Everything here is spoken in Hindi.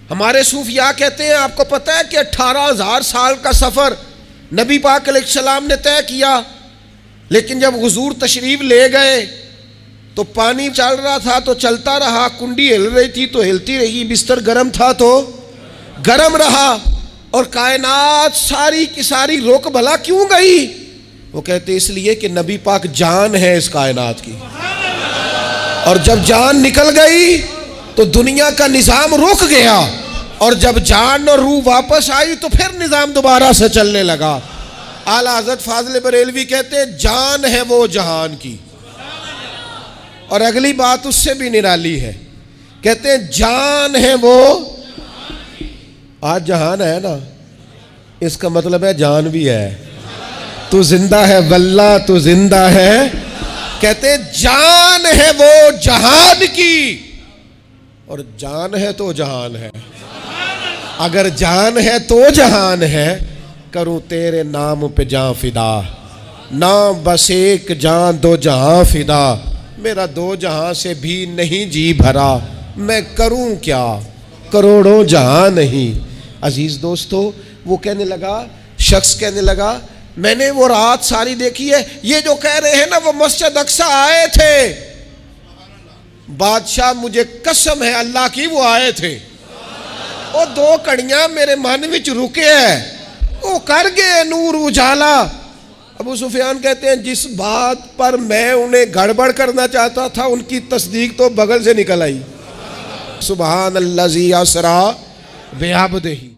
हमारे सूफिया कहते हैं, आपको पता है कि 18,000 साल का सफ़र नबी पाक अलैहिस्सलाम ने तय किया, लेकिन जब हुजूर तशरीफ ले गए तो पानी चल रहा था तो चलता रहा, कुंडी हिल रही थी तो हिलती रही, बिस्तर गर्म था तो गर्म रहा, और कायनात सारी की सारी रुक भला क्यों गई? वो कहते इसलिए कि नबी पाक जान है इस कायनात की, और जब जान निकल गई तो दुनिया का निज़ाम रुक गया, और जब जान और रूह वापस आई तो फिर निज़ाम दोबारा से चलने लगा। आला हज़रत फाज़िल बरेलवी कहते हैं जान है वो जहान की, और अगली बात उससे भी निराली है, कहते हैं जान है वो, आज जहान है ना, इसका मतलब है जान भी है, तू जिंदा है वल्ला तू जिंदा है। कहते हैं जान है वो जहान की, और जान है तो जहान है, अगर जान है तो जहान है, करूं तेरे नाम पे जान फिदा, नाम बस एक जान दो जहां फिदा, मेरा दो जहां से भी नहीं जी भरा, मैं करूं क्या करोड़ों जहां नहीं। अजीज दोस्तों, वो कहने लगा, शख्स कहने लगा, मैंने वो रात सारी देखी है, ये जो कह रहे हैं ना वो मस्जिद अक्सा आए थे, बादशाह मुझे कसम है अल्लाह की वो आए थे, वो दो कड़ियां मेरे मन विच रुके है, वो कर गए नूर उजाला। अबू सुफियान कहते हैं जिस बात पर मैं उन्हें गड़बड़ करना चाहता था उनकी तस्दीक तो बगल से निकल आई। सुबहान अल्लज़ी असरा बिअब्दिही।